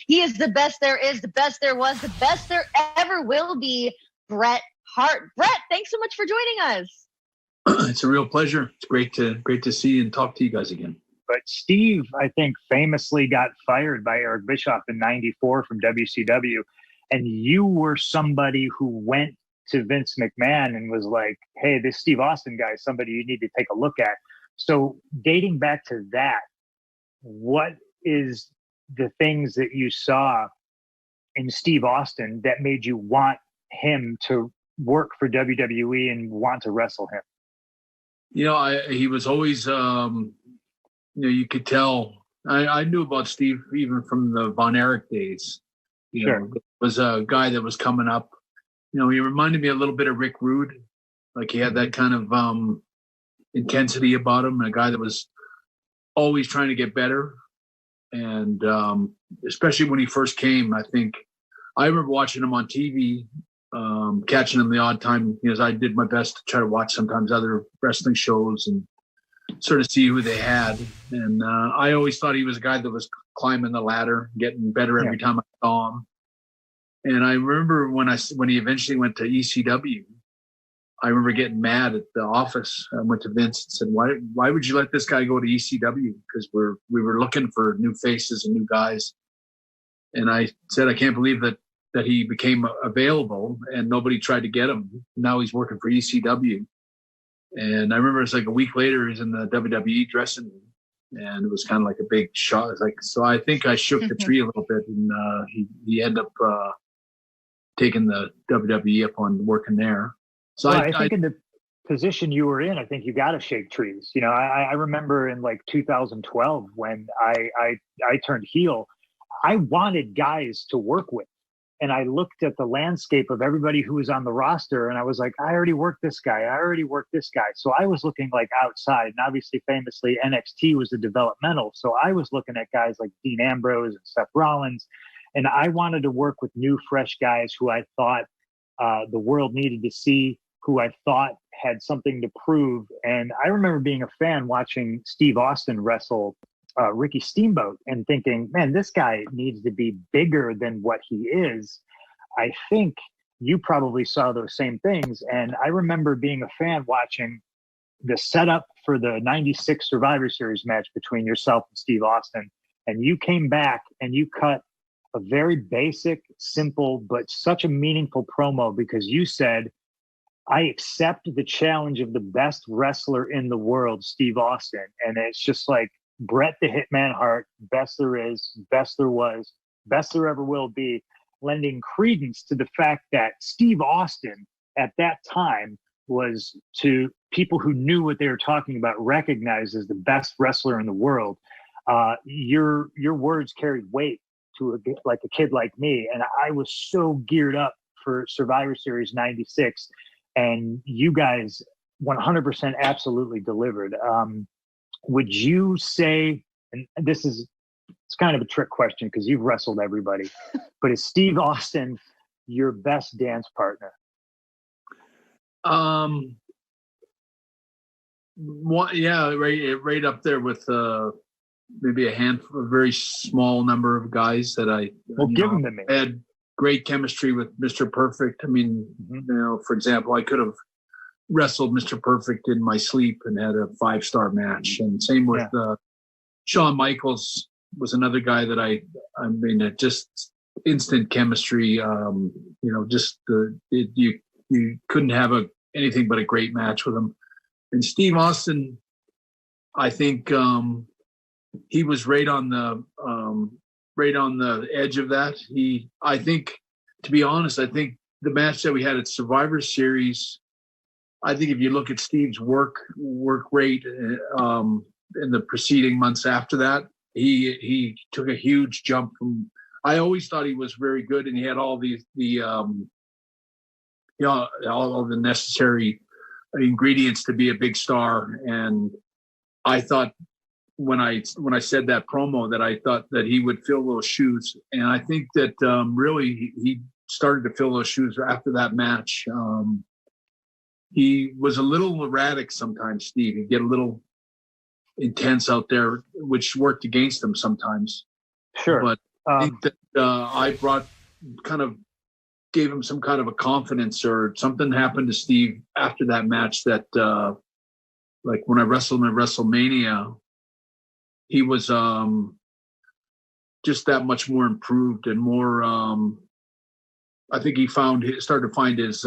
He is the best there is, the best there was, the best there ever will be, Bret Hart. Bret, thanks so much for joining us. It's a real pleasure. It's great to see and talk to you guys again. But Steve, I think, famously got fired by Eric Bischoff in '94 from WCW. And you were somebody who went to Vince McMahon and was like, hey, this Steve Austin guy is somebody you need to take a look at. So dating back to that, what is the things that you saw in Steve Austin that made you want him to work for WWE and want to wrestle him? He was always, you could tell. I knew about Steve even from the Von Erich days. Sure. Was a guy that was coming up. He reminded me a little bit of Rick Rude. Like he had that kind of intensity about him, a guy that was always trying to get better. And especially when he first came, I remember watching him on TV, catching him the odd time, because I did my best to try to watch sometimes other wrestling shows and sort of see who they had. And I always thought he was a guy that was climbing the ladder, getting better every time I saw him. And I remember when he eventually went to ECW, I remember getting mad at the office. I went to Vince and said, why would you let this guy go to ECW? Because we were looking for new faces and new guys. And I said, I can't believe that he became available and nobody tried to get him. Now he's working for ECW. And I remember it's like a week later, he's in the WWE dressing room. And it was kind of like a big shock. So I think I shook the tree a little bit, and he ended up taking the WWE up on working there. So I think in the position you were in, I think you got to shake trees. I remember in like 2012 when I turned heel, I wanted guys to work with. And I looked at the landscape of everybody who was on the roster, and I was like, I already worked this guy. I already worked this guy. So I was looking like outside. And obviously, famously, NXT was the developmental. So I was looking at guys like Dean Ambrose and Seth Rollins. And I wanted to work with new, fresh guys who I thought the world needed to see, who I thought had something to prove. And I remember being a fan watching Steve Austin wrestle Ricky Steamboat and thinking, man, this guy needs to be bigger than what he is. I think you probably saw those same things. And I remember being a fan watching the setup for the '96 Survivor Series match between yourself and Steve Austin. And you came back and you cut a very basic, simple, but such a meaningful promo, because you said, I accept the challenge of the best wrestler in the world, Steve Austin. And it's just like, Bret the Hitman Hart, best there is, best there was, best there ever will be, lending credence to the fact that Steve Austin at that time was, to people who knew what they were talking about, recognized as the best wrestler in the world. Your words carried weight to a kid like me. And I was so geared up for Survivor Series '96. And you guys 100% absolutely delivered. Would you say, and it's kind of a trick question because you've wrestled everybody, but is Steve Austin your best dance partner? Right up there with maybe a very small number of guys that give them to me. Had great chemistry with Mr. Perfect. I mean, for example, I could have wrestled Mr. Perfect in my sleep and had a 5-star match. And same with Shawn Michaels was another guy that just instant chemistry. You couldn't have anything but a great match with him. And Steve Austin, I think he was right on the edge of that. To be honest, I think the match that we had at Survivor Series, I think if you look at Steve's work rate in the preceding months after that, he took a huge jump from. I always thought he was very good, and he had all all the necessary ingredients to be a big star. And I thought when I said that promo that I thought that he would fill those shoes, and I think that really he started to fill those shoes after that match. He was a little erratic sometimes, Steve. He'd get a little intense out there, which worked against him sometimes. Sure. But I think that I gave him some kind of a confidence, or something happened to Steve after that match that, like when I wrestled him at WrestleMania, he was just that much more improved and more. I think he started to find his.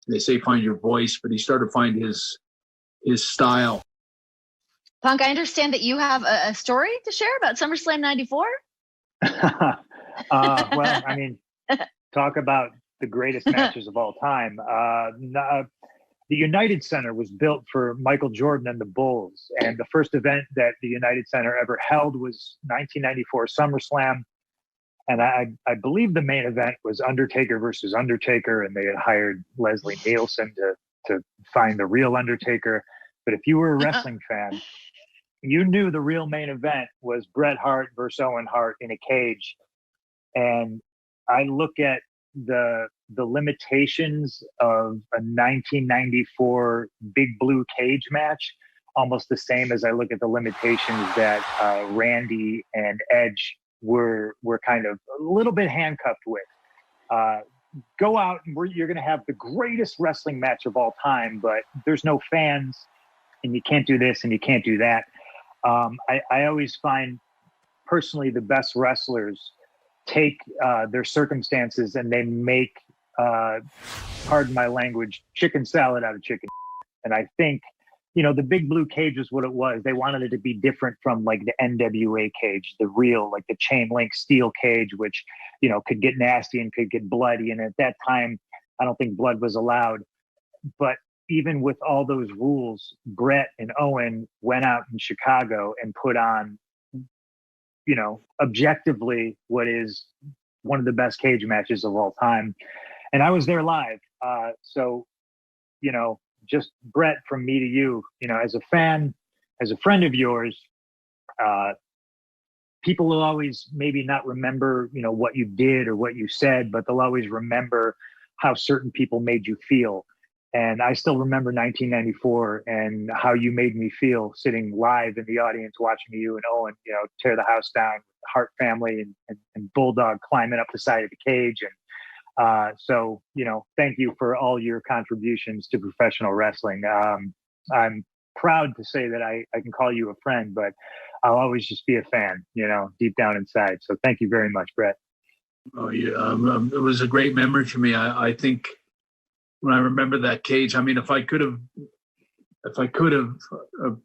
They say find your voice, but he started to find his style. Punk, I understand that you have a story to share about SummerSlam '94. Well, I mean, talk about the greatest matches of all time. The United Center was built for Michael Jordan and the Bulls, and the first event that the United Center ever held was 1994 SummerSlam. And I believe the main event was Undertaker versus Undertaker, and they had hired Leslie Nielsen to find the real Undertaker. But if you were a wrestling fan, you knew the real main event was Bret Hart versus Owen Hart in a cage. And I look at the limitations of a 1994 Big Blue cage match almost the same as I look at the limitations that Randy and Edge were kind of a little bit handcuffed with. Go out and you're going to have the greatest wrestling match of all time, but there's no fans, and you can't do this and you can't do that. I always find personally the best wrestlers take their circumstances and they make, pardon my language, chicken salad out of chicken. And I think, the Big Blue cage is what it was. They wanted it to be different from like the NWA cage, the real, like the chain link steel cage, which, could get nasty and could get bloody. And at that time, I don't think blood was allowed. But even with all those rules, Bret and Owen went out in Chicago and put on, objectively what is one of the best cage matches of all time. And I was there live. So, just Bret, from me to you, as a fan, as a friend of yours, people will always maybe not remember, what you did or what you said, but they'll always remember how certain people made you feel. And I still remember 1994 and how you made me feel sitting live in the audience, watching you and Owen, tear the house down, the Hart family and Bulldog climbing up the side of the cage. And so, thank you for all your contributions to professional wrestling. I'm proud to say that I can call you a friend, but I'll always just be a fan, deep down inside. So thank you very much, Bret. Oh, yeah. It was a great memory for me. I think when I remember that cage, I mean, if I could have,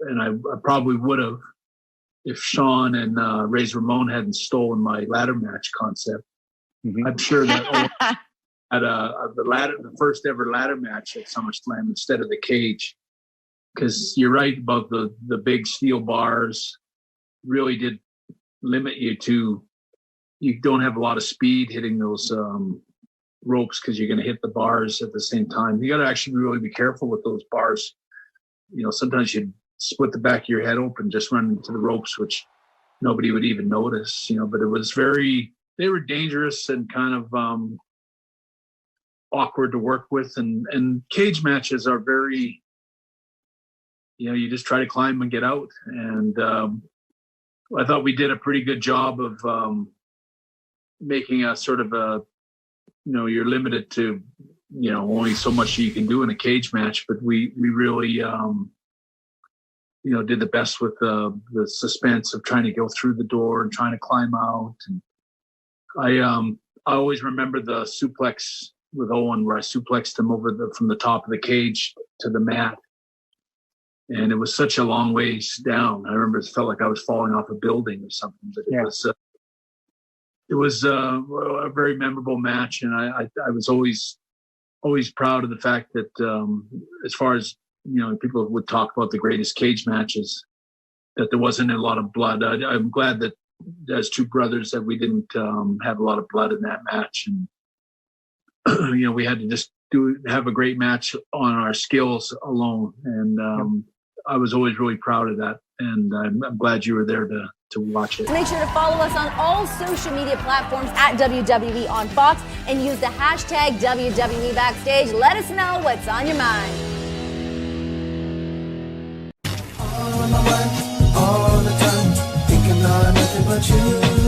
and I probably would have, if Sean and Razor Ramon hadn't stolen my ladder match concept. Mm-hmm. I'm sure that at the first ever ladder match at SummerSlam instead of the cage, because you're right about the big steel bars really did limit you to, you don't have a lot of speed hitting those ropes because you're going to hit the bars at the same time. You got to actually really be careful with those bars. Sometimes you split the back of your head open, just run into the ropes, which nobody would even notice, but it was they were dangerous and kind of awkward to work with. And cage matches are very, you just try to climb and get out. And I thought we did a pretty good job of making a sort of a, you're limited to, only so much you can do in a cage match, but we really, did the best with the suspense of trying to go through the door and trying to climb out. And I always remember the suplex with Owen where I suplexed him from the top of the cage to the mat. And it was such a long ways down. I remember it felt like I was falling off a building or something, but it was a very memorable match. And I was always proud of the fact that as far as, people would talk about the greatest cage matches, that there wasn't a lot of blood. I'm glad that as two brothers that we didn't have a lot of blood in that match. And, we had to just have a great match on our skills alone. And I was always really proud of that. And I'm glad you were there to watch it. Make sure to follow us on all social media platforms at WWE on Fox and use the hashtag WWE Backstage. Let us know what's on your mind. All the time, thinking of nothing but you.